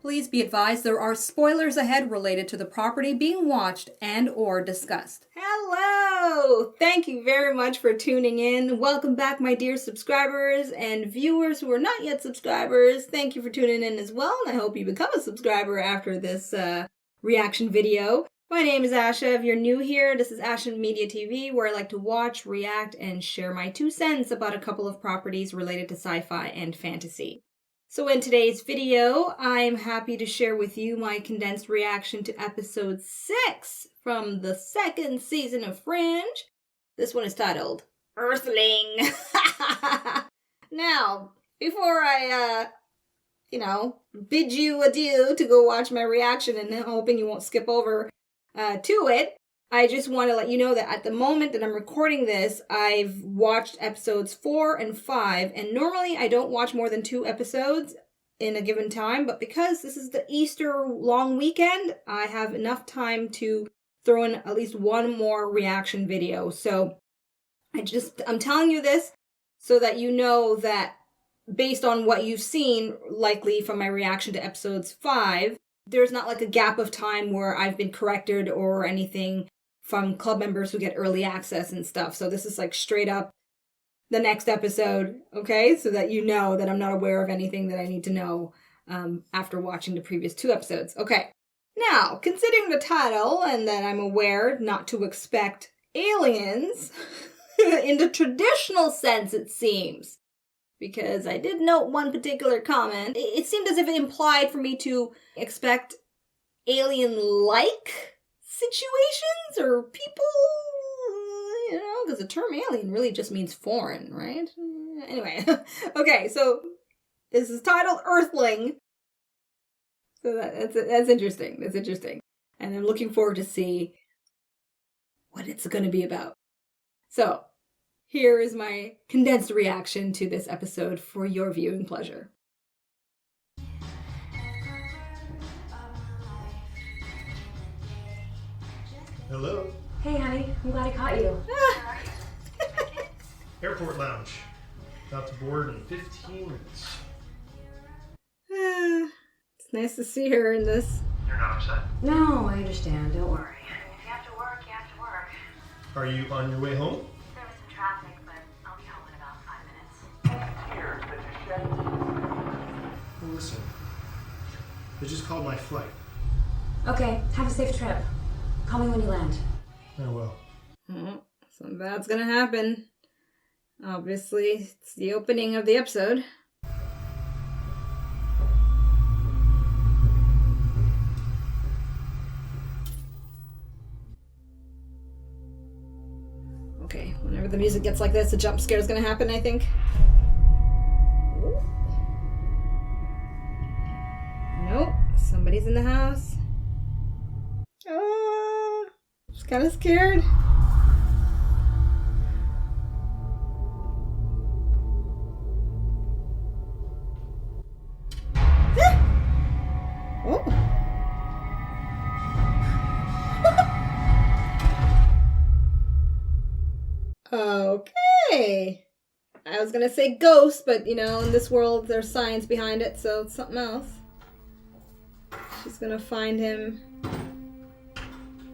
Please be advised there are spoilers ahead related to the property being watched and or discussed. Hello! Thank you very much for tuning in. Welcome back, my dear subscribers and viewers who are not yet subscribers. Thank you for tuning in as well, and I hope you become a subscriber after this reaction video. My name is Asha. If you're new here, this is Ashamoji TV, where I like to watch, react, and share my 2 cents about a couple of properties related to sci-fi and fantasy. So in today's video, I'm happy to share with you my condensed reaction to episode 6 from the 2nd season of Fringe. This one is titled Earthling. Now, before I, bid you adieu to go watch my reaction and hoping you won't skip over to it, I just want to let you know that at the moment that I'm recording this, I've watched episodes 4 and 5, and normally I don't watch more than 2 episodes in a given time, but because this is the Easter long weekend, I have enough time to throw in at least one more reaction video. So I'm telling you this so that you know that based on what you've seen, likely from my reaction to episodes 5, there's not like a gap of time where I've been corrected or anything from club members who get early access and stuff. So this is like straight up the next episode, okay? So that you know that I'm not aware of anything that I need to know after watching the previous 2 episodes. Okay, now, considering the title and that I'm aware not to expect aliens, in the traditional sense it seems, because I did note one particular comment, it seemed as if it implied for me to expect alien-like situations or people, because the term alien really just means foreign, right? Anyway, okay, so this is titled Earthling. So that's interesting. That's interesting. And I'm looking forward to see what it's going to be about. So here is my condensed reaction to this episode for your viewing pleasure. Hello. Hey, honey. I'm glad I caught you. Airport lounge. About to board in 15 minutes. It's nice to see her in this. You're not upset? No, I understand. Don't worry. If you have to work, you have to work. Are you on your way home? There was some traffic, but I'll be home in about 5 minutes. Here, the well, listen. They just called my flight. Okay, have a safe trip. Call me when you land. Oh, well. Something bad's gonna happen. Obviously, it's the opening of the episode. Okay, whenever the music gets like this, a jump scare is gonna happen, I think. Nope, somebody's in the house. Just kind of scared. Oh. Okay. I was gonna say ghost, but in this world there's science behind it, so it's something else. She's gonna find him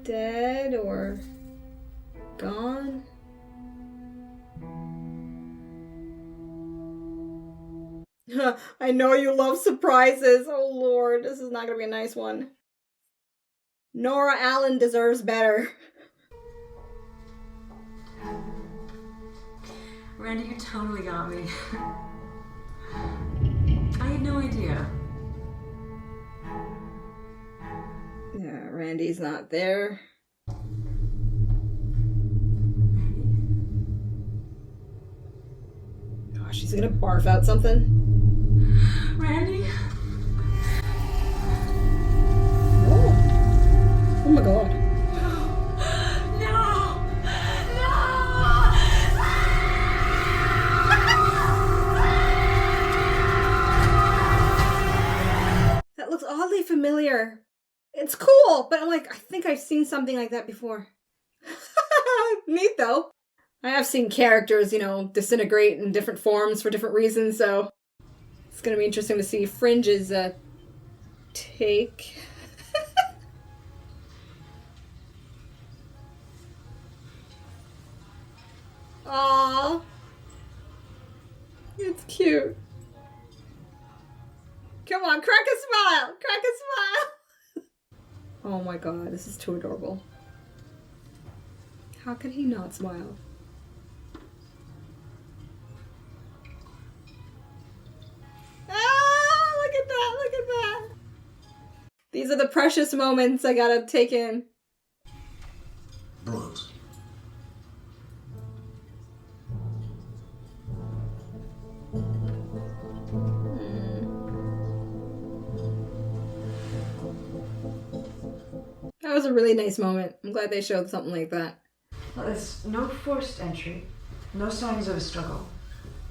dead or gone. I know you love surprises. Oh Lord, this is not gonna be a nice one. Nora Allen deserves better. Randy, you totally got me. I had no idea. Yeah, Randy's not there. Gosh, she's gonna barf out something. Randy? Oh my god. No! That looks oddly familiar. It's cool, but I'm like, I think I've seen something like that before. Neat though. I have seen characters, disintegrate in different forms for different reasons, so it's going to be interesting to see Fringe's take. Aww. It's cute. Come on, crack a smile! Crack a smile! Oh my god, this is too adorable. How can he not smile? Ah, look at that, look at that. These are the precious moments I gotta take in. Bronze. That was a really nice moment. I'm glad they showed something like that. Well, there's no forced entry, no signs of a struggle.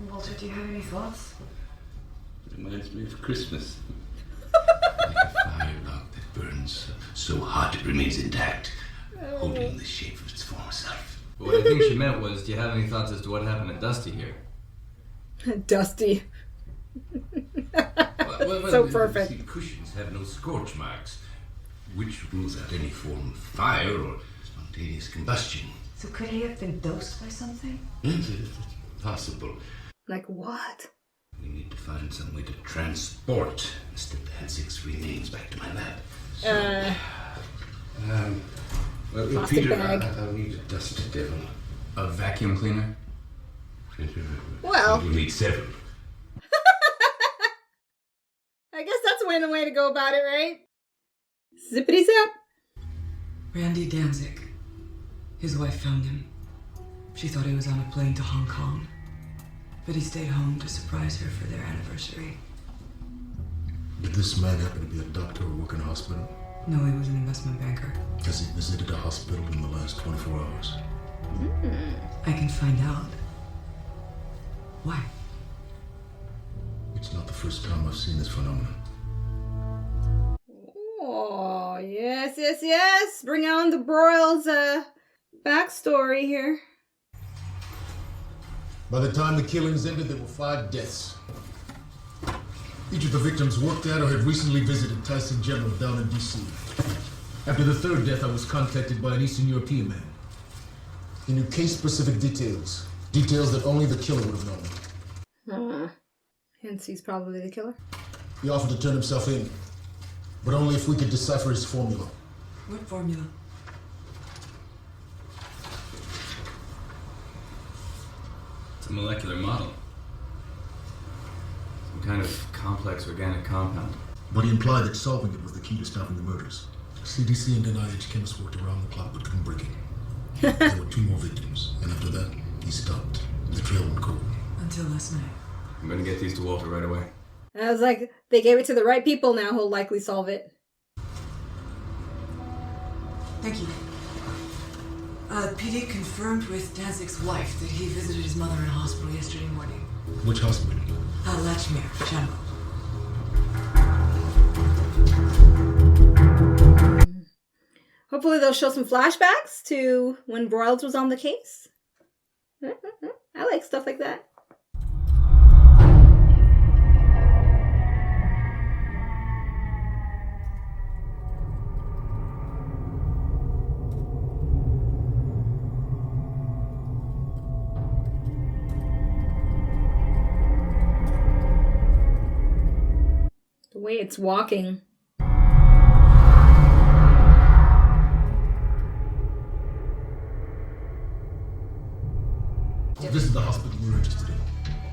Walter, do you have any thoughts? Reminds me of Christmas. Like a fire log that burns so hot it remains intact, holding the shape of its former self. But what I think she meant was, do you have any thoughts as to what happened to Dusty here? Dusty. Well, So perfect. The cushions have no scorch marks, which rules out any form of fire or spontaneous combustion. So could he have been dosed by something? Yes, it's possible. Like what? We need to find some way to transport Mr. Danzig's remains back to my lab. Well, Plastic Peter, bag. I'll need a dust devil. A vacuum cleaner? Well. We'll need several. I guess that's the way to go about it, right? Zippity zap. Randy Danzig. His wife found him. She thought he was on a plane to Hong Kong. But he stayed home to surprise her for their anniversary. Did this man happen to be a doctor or work in a hospital? No, he was an investment banker. Has he visited a hospital in the last 24 hours? I can find out. Why? It's not the first time I've seen this phenomenon. Oh, yes, yes, yes. Bring on the Broyles backstory here. By the time the killings ended, there were 5 deaths. Each of the victims worked at or had recently visited Tyson General down in D.C. After the 3rd death, I was contacted by an Eastern European man. He knew case-specific details. Details that only the killer would have known. Hence he's probably the killer. He offered to turn himself in, but only if we could decipher his formula. What formula? It's a molecular model. Some kind of complex organic compound. But he implied that solving it was the key to stopping the murders. CDC and NIH chemists worked around the clock but couldn't break it. There were 2 more victims, and after that, he stopped. The trail went cold. Until last night. I'm gonna get these to Walter right away. And I was like, they gave it to the right people now who'll likely solve it. Thank you. PD confirmed with Danzig's wife that he visited his mother in a hospital yesterday morning. Which hospital? Lachmere, Jammu. Hopefully they'll show some flashbacks to when Broyles was on the case. I like stuff like that. The way it's walking. This is the hospital we're interested in.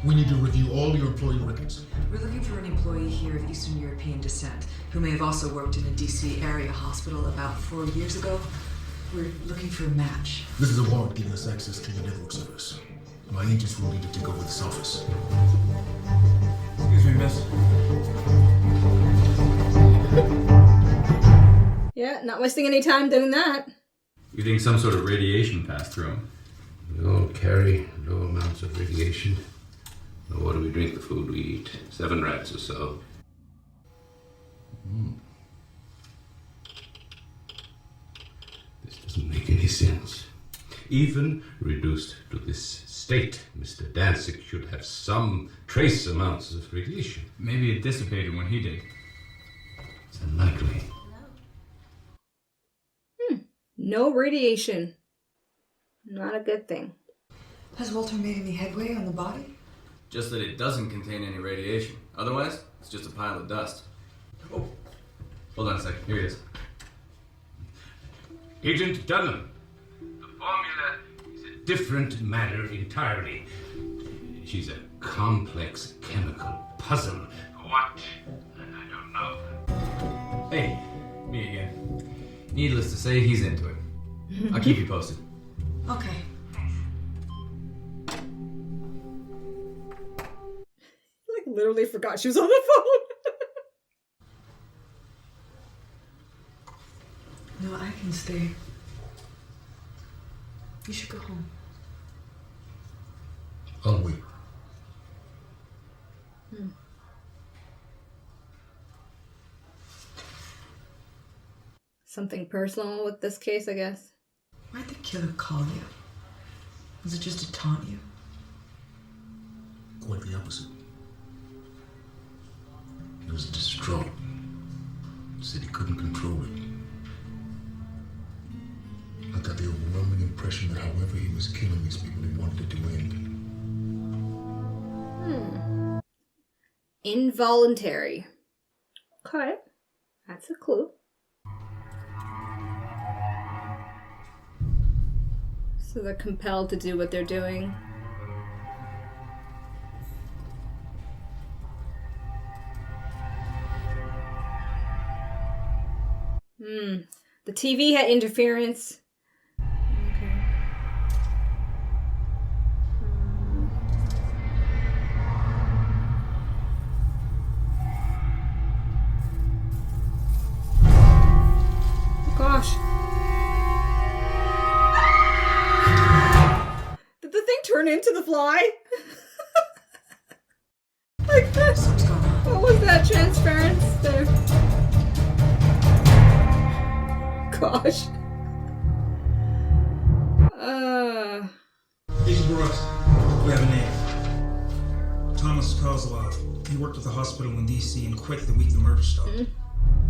We need to review all your employee records. We're looking for an employee here of Eastern European descent who may have also worked in a DC area hospital about 4 years ago. We're looking for a match. This is a warrant giving us access to the network service. My agents will need to take over this office. Excuse me, miss. Yeah, not wasting any time doing that. You think some sort of radiation passed through him? We all carry low amounts of radiation. The water we drink, the food we eat. 7 rats or so. This doesn't make any sense. Even reduced to this state, Mr. Danzig should have some trace amounts of radiation. Maybe it dissipated when he did. It's unlikely. No radiation. Not a good thing. Has Walter made any headway on the body? Just that it doesn't contain any radiation. Otherwise, it's just a pile of dust. Oh, hold on a second. Here he is. Agent Dunham, the formula is a different matter entirely. She's a complex chemical puzzle. What? I don't know. Hey, me again. Needless to say, he's into it. I'll keep you posted. Okay. Like literally forgot she was on the phone. No, I can stay. You should go home. I'll wait. Something personal with this case, I guess. Why'd the killer call you? Was it just to taunt you? Quite the opposite. He was distraught. Said he couldn't control it. I got the overwhelming impression that however he was killing these people, he wanted it to end. Involuntary. Okay. That's a clue. So they're compelled to do what they're doing. The TV had interference. Okay. Gosh. Did the thing turn into the fly? Like this. What's going on? What was that transference there? Gosh. Agent Brooks, we have a name. Thomas Kozlov. He worked at the hospital in D.C. and quit the week the murder stopped.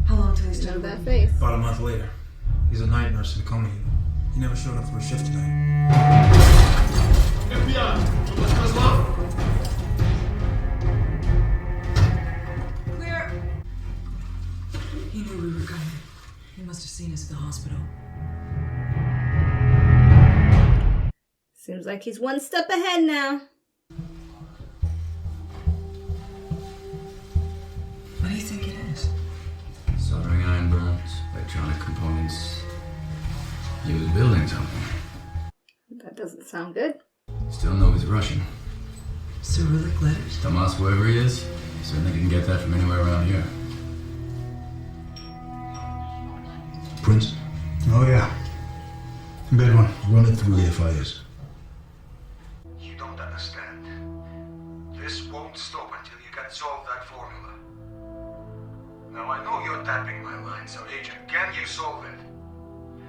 How long till he Know started that working? face. About a month later. He's a night nurse in the coma unit. He never showed up for a shift tonight. FBI! Let's go slow! Clear! He knew we were coming. He must have seen us at the hospital. Seems like he's one step ahead now. What do you think it is? Soldering iron burns, electronic components. He was building something. That doesn't sound good. Still know he's Russian. Cyrillic letters? Tomas, whoever he is, he certainly didn't get that from anywhere around here. Prince, Oh, yeah. Bad one. run it through the FIS. You don't understand. This won't stop until you can solve that formula. Now, I know you're tapping my line, so Agent, can you solve it?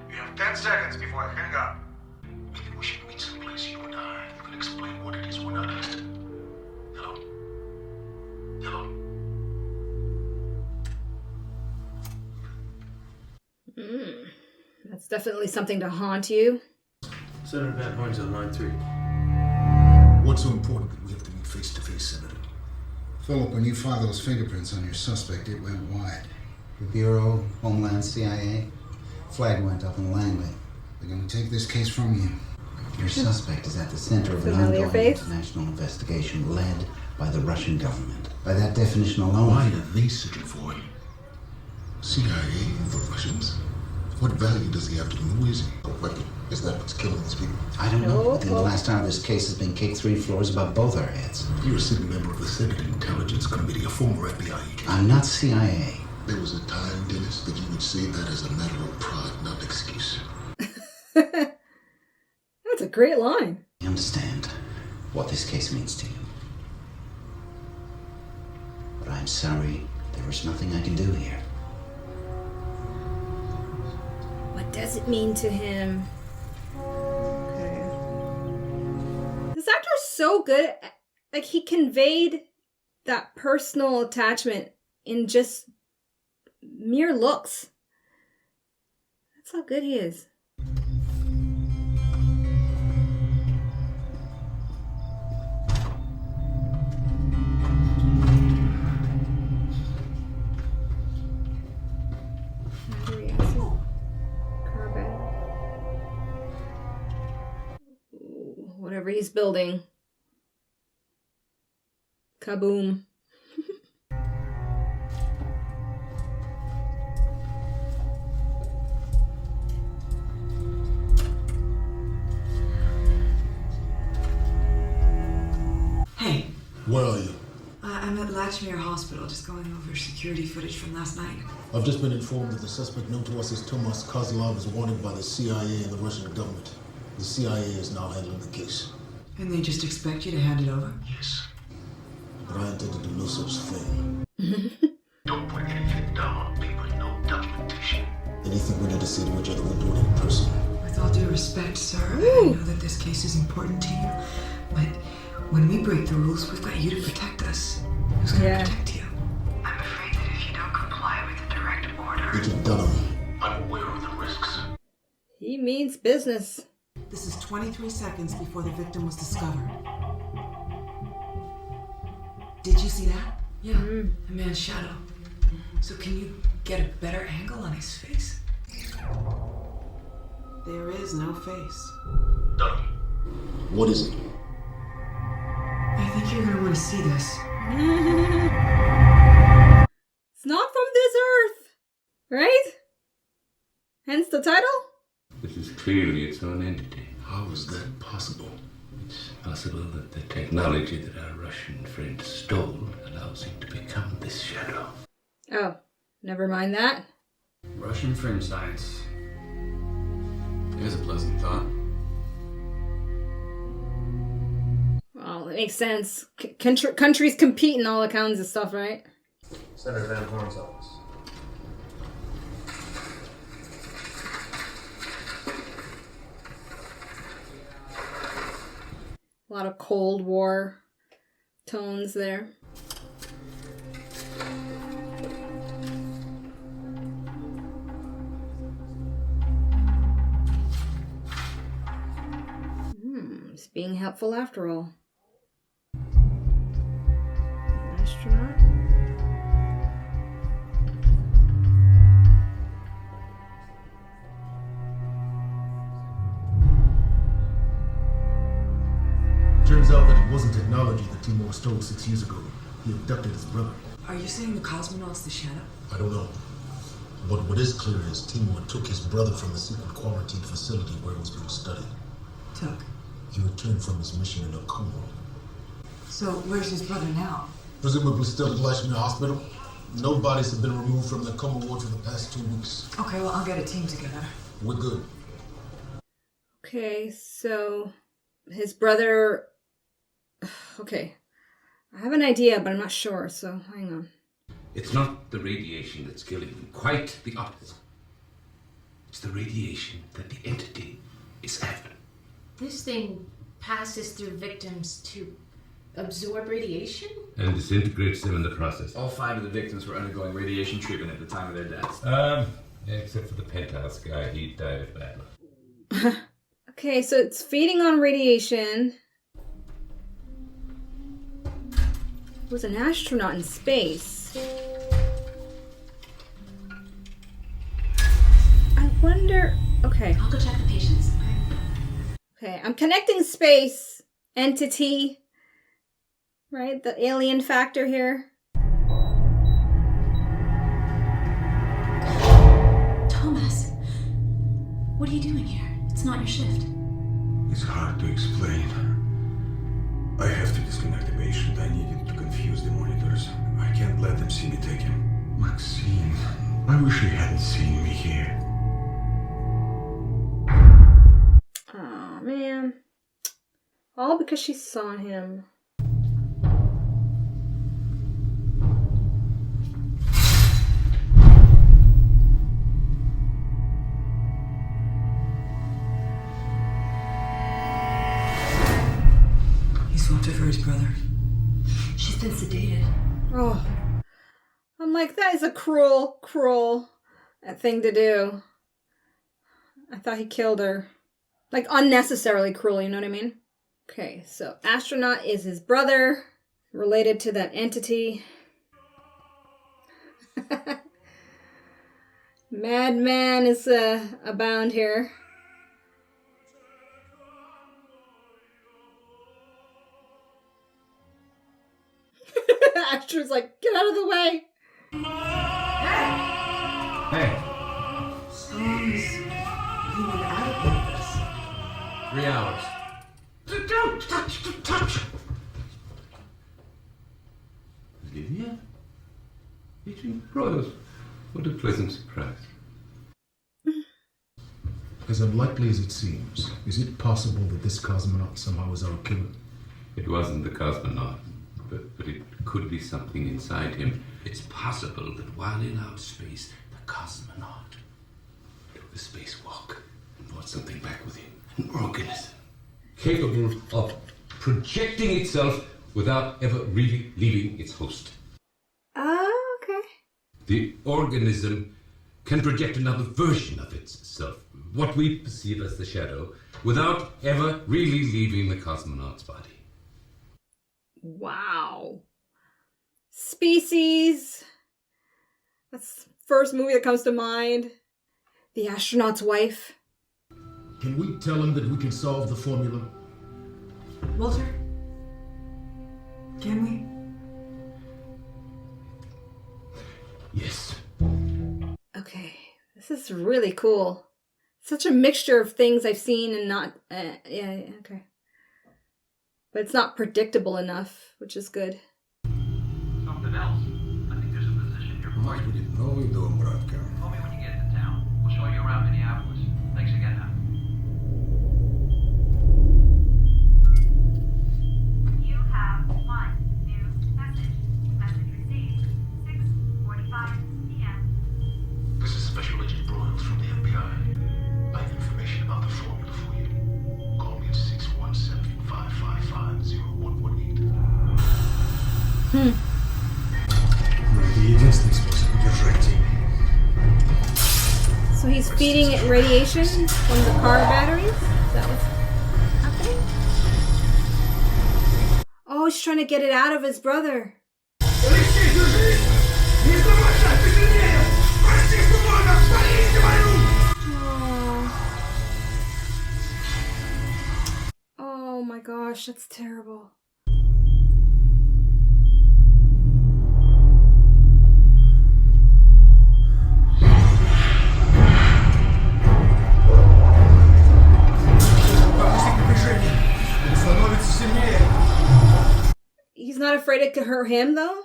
You have 10 seconds before I hang up. Maybe we should meet someplace, you and I. You can explain what it is we're not understanding. Hello? Hello? That's definitely something to haunt you. Senator Van Horn's on line 3. What's so important that we have to meet face to face, Senator? Philip, when you filed those fingerprints on your suspect, it went wide. The Bureau, Homeland, CIA, flag went up in Langley. They're going to take this case from you. Your suspect is at the center of an Familiar ongoing face? international investigation led by the Russian government. By that definition alone, Why are they searching for him? CIA and the Russians? What value does he have to them? Who is he? A weapon? Is that what's killing these people? I don't know. No. Within the last hour, this case has been kicked 3 floors above both our heads. You're a sitting member of the Senate Intelligence Committee, a former FBI agent. I'm not CIA. There was a time, Dennis, that you would say that as a matter of pride, not an excuse. That's a great line. I understand what this case means to you. But I'm sorry, there is nothing I can do here. What does it mean to him? Okay. This actor's so good. Like, he conveyed that personal attachment in just mere looks. That's how good he is. Battery acid. Carbon. Ooh, whatever he's building. Kaboom. Hey. Where are you? I'm at Latchmere Hospital, just going over security footage from last night. I've just been informed that the suspect known to us as Tomas Kozlov is wanted by the CIA and the Russian government. The CIA is now handling the case. And they just expect you to hand it over? Yes. But I intend to do no such thing. Don't put anything down on paper, no documentation. Anything we need to say to each other, we'll do it in person. With all due respect, sir, I know that this case is important to you, but when we break the rules, we've got you to protect us. Who's going to protect you? I'm afraid that if you don't comply with the direct order... Agent Dunham. I'm aware of the risks. He means business. This is 23 seconds before the victim was discovered. Did you see that? Yeah, a man's shadow. So can you get a better angle on his face? There is no face. Dunham. What is it? I think you're gonna want to see this. It's not from this earth, right? Hence the title? This is clearly its own entity. How is that possible? It's possible that the technology that our Russian friend stole allows him to become this shadow. Oh, never mind that. Russian fringe science. Here's a pleasant thought. Well, it makes sense. Countries compete in all kinds of stuff, right? Senator Van Horn's office. A lot of Cold War tones there. It's being helpful after all. Astronaut? Turns out that it wasn't technology that Timur stole 6 years ago. He abducted his brother. Are you saying the cosmonaut's the shadow? I don't know. But what is clear is Timur took his brother from the secret quarantine facility where he was being studied. Took? He returned from his mission in Akuma. So where's his brother now? Presumably still at Lashmere Hospital. No bodies have been removed from the Akuma ward for the past 2 weeks. Okay, well, I'll get a team together. We're good. Okay, so his brother... Okay, I have an idea, but I'm not sure, so hang on. It's not the radiation that's killing him. Quite the opposite. It's the radiation that the entity is after. This thing passes through victims to absorb radiation? And disintegrates them in the process. All 5 of the victims were undergoing radiation treatment at the time of their deaths. Except for the penthouse guy, he died of battle. Okay, so it's feeding on radiation. It was an astronaut in space. I wonder... Okay. I'll go check the patients. Okay, I'm connecting space, entity, right? The alien factor here. Thomas, what are you doing here? It's not your shift. It's hard to explain. I have to disconnect the patient. I needed to confuse the monitors. I can't let them see me take him. Maxine, I wish he hadn't seen me here. Oh man. All because she saw him. He swapped her for his brother. She's been sedated. Oh. I'm I'm like, that is a cruel, cruel thing to do. I thought he killed her. Like, unnecessarily cruel, you know what I mean? Okay, so astronaut is his brother, related to that entity. Madman is abound here. Astro's like, get out of the way. Hey. Sounds you were adequate with this. 3 hours. Don't touch. Olivia? Agent Royals. What a pleasant surprise. As unlikely as it seems, is it possible that this cosmonaut somehow was our killer? It wasn't the cosmonaut, but it could be something inside him. It's possible that while in outer space, the cosmonaut took a spacewalk and brought something back with him. An organism capable of projecting itself without ever really leaving its host. Oh, okay. The organism can project another version of itself, what we perceive as the shadow, without ever really leaving the cosmonaut's body. Wow. Species. That's the first movie that comes to mind. The astronaut's wife. Can we tell him that we can solve the formula? Walter? Can we? Yes. Okay. This is really cool. Such a mixture of things I've seen and not... yeah, okay. But it's not predictable enough, which is good. Something else. I think there's a position here for you. Call me when you get into town. We'll show you around Minneapolis. Thanks again, huh? You have one new message. Message received 6:45 p.m. This is Special Agent Broyles from the FBI. I have information about the formula for you. Call me at 617-555-0118. Это единственный способ удержать тень. So he's feeding it radiation from the car batteries? Is that what's happening? Oh, he's trying to get it out of his brother. Oh my gosh, that's terrible. He's not afraid it could hurt him, though?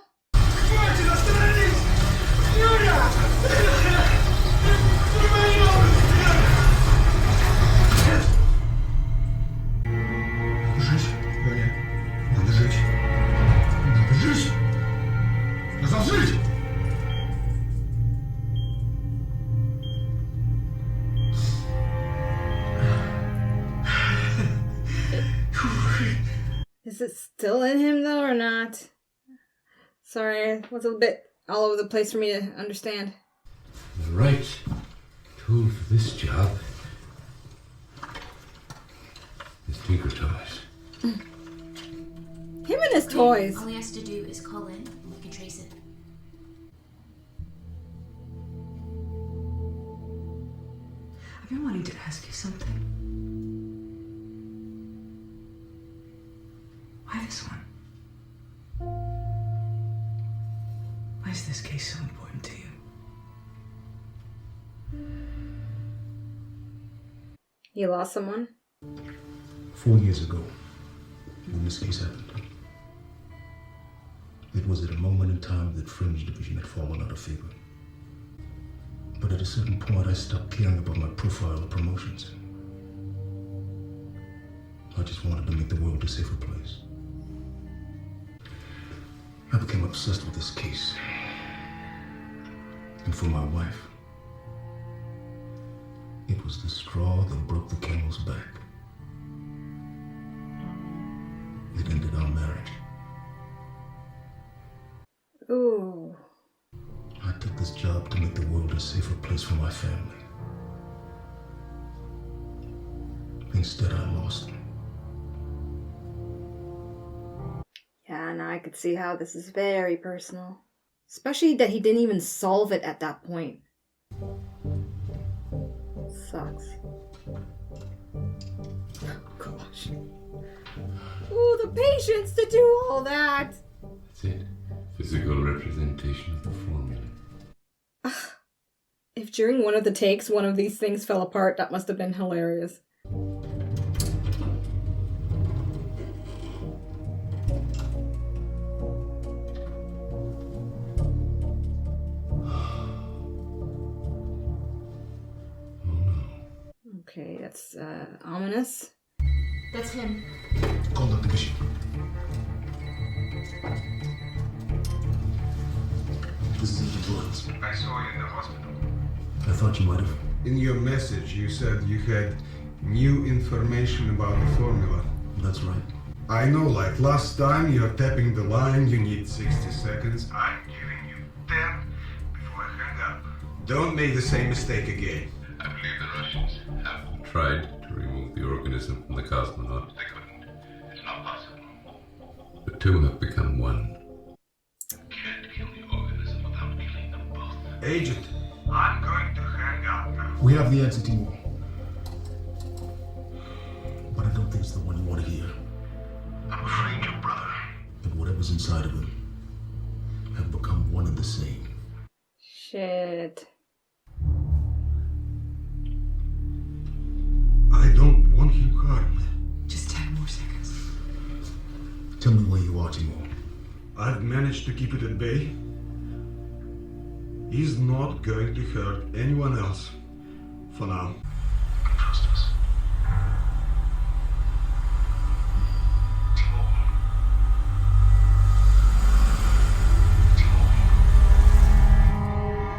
Жить, Галя. Надо жить. Надо жить. Сказал жить! Is it still in him, though, or not? Sorry, it was a bit all over the place for me to understand. The right tool for this job is Tinker Toys. Him and his toys. All he has to do is call in and we can trace it. I've been wanting to ask you something. Why this one? Why is this case so important to you? You lost someone? 4 years ago, when this case happened. It was at a moment in time that Fringe Division had fallen out of favor. But at a certain point, I stopped caring about my profile or promotions. I just wanted to make the world a safer place. I became obsessed with this case. And for my wife, it was the straw that broke the camel's back. ended our marriage. Ooh. a safer place for my family. Instead, I lost them. Yeah, now I could see how this is very personal. Especially that he didn't even solve it at that point. Sucks. Oh, gosh. Ooh, the patience to do all that! That's it. Physical representation of the formula. If during one of the takes one of these things fell apart, that must have been hilarious. Okay, that's ominous. That's him. Call Dr. Bishop. This is Agent Lawrence. I saw you in the hospital. I thought you might have. In your message, you said you had new information about the formula. That's right. I know, like last time, you're tapping the line, you need 60 seconds. I'm giving you 10 before I hang up. Don't make the same mistake again. I believe the Russians have tried to remove the organism from the cosmonaut. They couldn't. It's not possible. The two have become one. Can't kill the organism without killing them both. Agent. I'm going to hang up now. We have the answer, Timur. But I don't think it's the one you want to hear. I'm afraid your brother. And whatever's inside of him have become one and the same. Shit. I don't want him harmed. Just 10 more seconds. Tell me where you are, Timur. I've managed to keep it at bay. He's not going to hurt anyone else. For now. Trust us.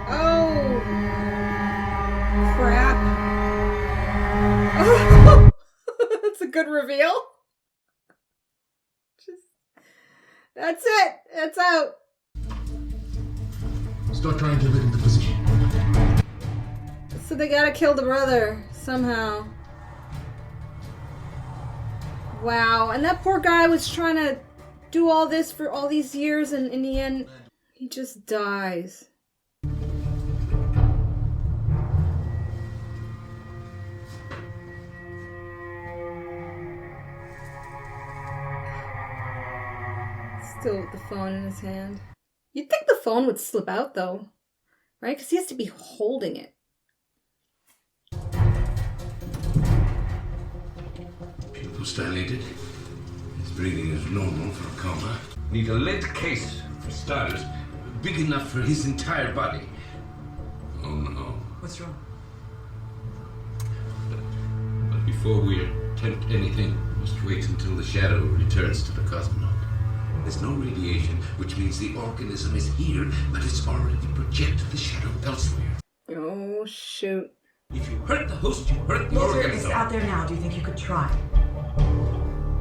Oh! Crap. That's a good reveal. That's it. It's out. Start trying to get into position. So they gotta kill the brother somehow. Wow. And that poor guy was trying to do all this for all these years, and in the end, he just dies. Still with the phone in his hand. You'd think the phone would slip out, though. Right? Because he has to be holding it. Pupils dilated. His breathing is normal for a coma. Need a lead case, for starters. Big enough for his entire body. Oh no. What's wrong? But before we attempt anything, we must wait until the shadow returns to the cosmonaut. There's no radiation, which means the organism is here, but it's already projected the shadow elsewhere. Oh, shoot. If you hurt the host, you hurt the Walter, organism. it's out there now. Do you think you could try?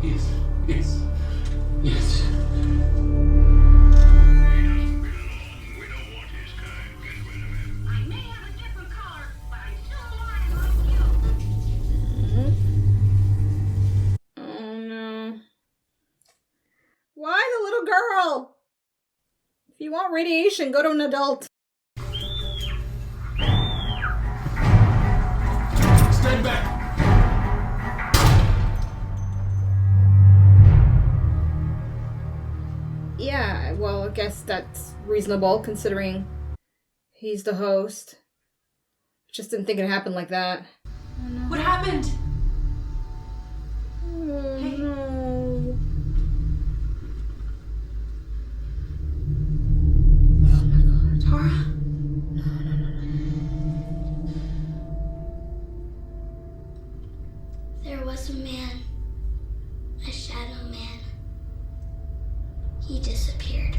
Yes, yes, yes. Why the little girl? If you want radiation, go to an adult. Stand back! Yeah, well, I guess that's reasonable considering he's the host. Just didn't think it happened like that. Oh, no. What happened? Oh, hey. No. Tara? There was a man, a shadow man. He disappeared.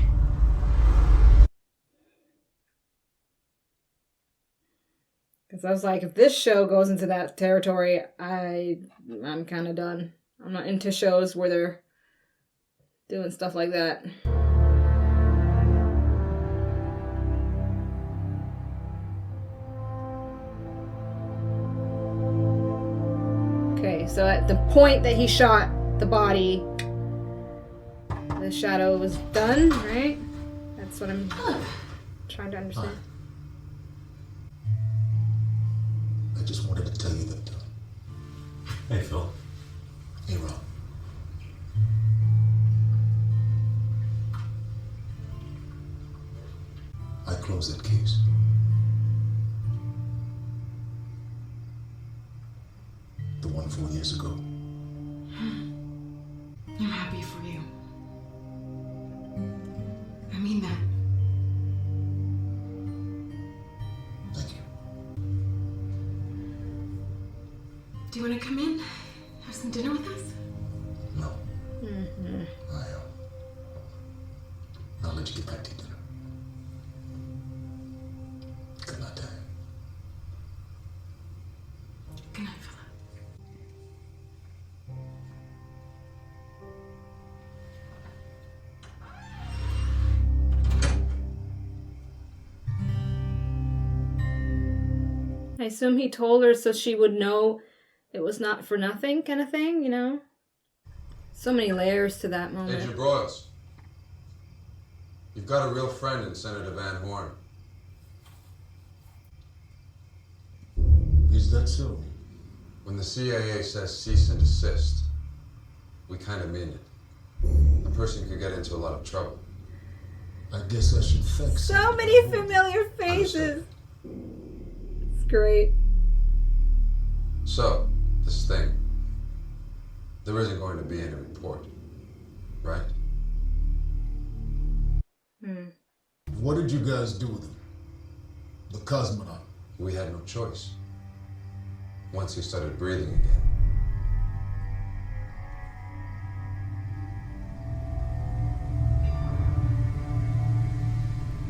Because I was like, if this show goes into that territory, I'm kind of done. I'm not into shows where they're doing stuff like that. so at the point that he shot the body, the shadow was done, right? That's what I'm trying to understand. I just wanted to tell you that. Hey, Phil. Hey, Rob. I closed that case. The one 4 years ago. I'm happy for you. I mean that. Thank you. Do you want to come in? Have some dinner with us? No. I'll let you get back to dinner. Good night, Dad. Good night, Philip. I assume he told her so she would know it was not for nothing kind of thing, you know? So many layers to that moment. Agent Broyles, you've got a real friend in Senator Van Horn. Is that so? When the CIA says cease and desist, we kind of mean it. A person could get into a lot of trouble. I guess I should thank So many familiar faces. It's great. So, this thing, there isn't going to be any report, right? What did you guys do with him? The cosmonaut. We had no choice. Once he started breathing again.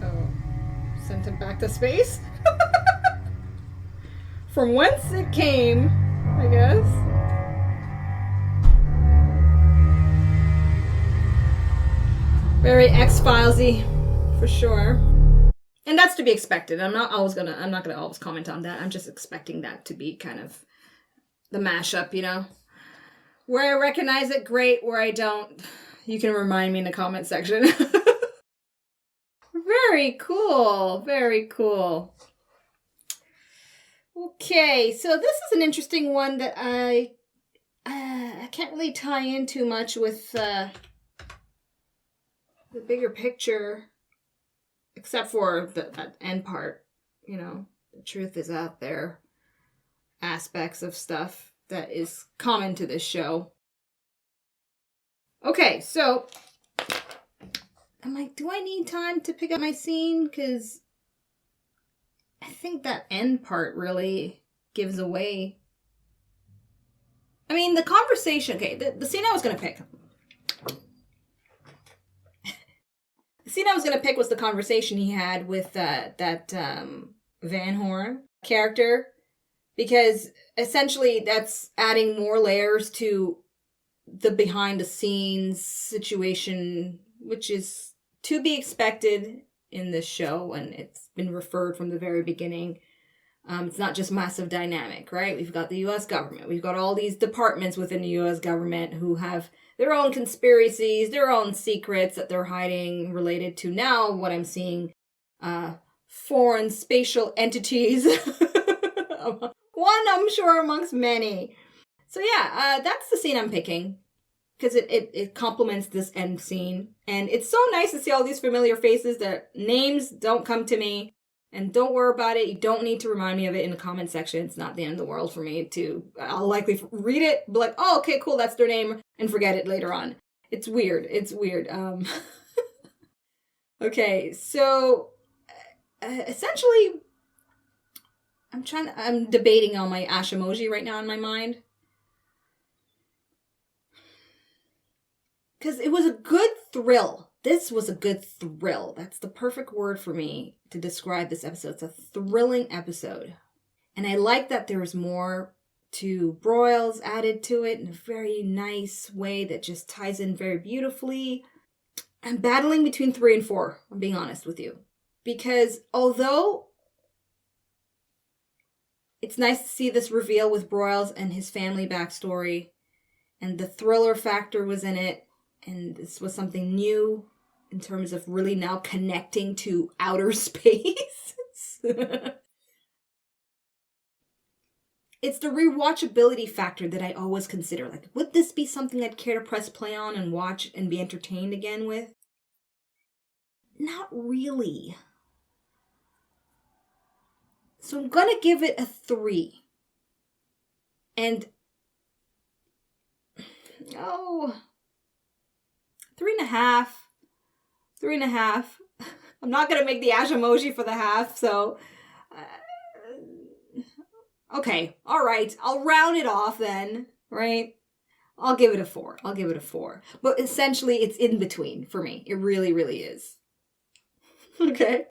Oh, sent him back to space? From whence it came, I guess. Very X-Filesy, for sure. And that's to be expected. I'm not gonna always comment on that. I'm just expecting that to be kind of the mashup, you know? Where I recognize it, great. Where I don't, you can remind me in the comment section. Very cool. Very cool. Okay, so this is an interesting one that I can't really tie in too much with the bigger picture, except for that end part. You know, the truth is out there. Aspects of stuff that is common to this show. Okay, so I'm like, do I need time to pick up my scene? Because I think that end part really gives away. I mean, the conversation. Okay, the scene I was going to pick. The scene I was going to pick was the conversation he had with that Van Horn character. Because essentially that's adding more layers to the behind the scenes situation, which is to be expected in this show, and it's been referred from the very beginning. It's not just massive dynamic, right? We've got the U.S. government. We've got all these departments within the U.S. government who have their own conspiracies, their own secrets that they're hiding related to now what I'm seeing, foreign spatial entities. One, I'm sure, amongst many. So yeah, that's the scene I'm picking. Because it complements this end scene. And it's so nice to see all these familiar faces. Their names don't come to me. And don't worry about it. You don't need to remind me of it in the comment section. It's not the end of the world for me to... I'll likely read it, be like, oh, okay, cool, that's their name, and forget it later on. It's weird. It's weird. Okay, so... essentially... I'm debating on my Ashamoji right now in my mind. Because it was a good thrill. This was a good thrill. That's the perfect word for me to describe this episode. It's a thrilling episode. And I like that there's more to Broyles added to it in a very nice way that just ties in very beautifully. I'm battling between 3 and 4, I'm being honest with you. Because although It's nice to see this reveal with Broyles and his family backstory. And the thriller factor was in it. And this was something new in terms of really now connecting to outer space. It's the rewatchability factor that I always consider. Like, would this be something I'd care to press play on and watch and be entertained again with? Not really. So I'm gonna give it a 3. And 3.5. 3.5. I'm not gonna make the Ashamoji for the half, so okay, all right. I'll round it off then, right? I'll give it a 4. But essentially, it's in between for me. It really, really is. Okay.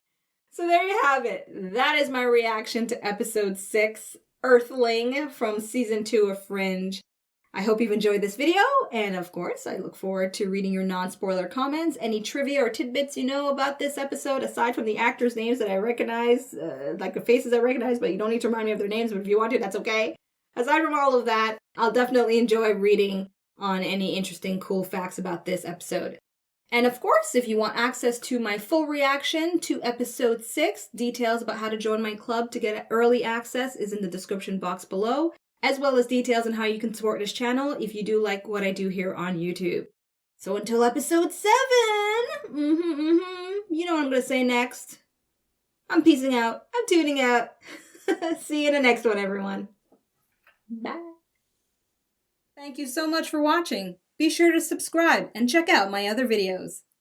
So there you have it. That is my reaction to episode 6, Earthling, from season 2 of Fringe. I hope you've enjoyed this video, and of course, I look forward to reading your non-spoiler comments, any trivia or tidbits you know about this episode, aside from the actors' names that I recognize, like the faces I recognize, but you don't need to remind me of their names, but if you want to, that's okay. Aside from all of that, I'll definitely enjoy reading on any interesting, cool facts about this episode. And of course, if you want access to my full reaction to episode 6, details about how to join my club to get early access is in the description box below, as well as details on how you can support this channel if you do like what I do here on YouTube. So until episode 7, you know what I'm going to say next. I'm peacing out. I'm tuning out. See you in the next one, everyone. Bye. Thank you so much for watching. Be sure to subscribe and check out my other videos.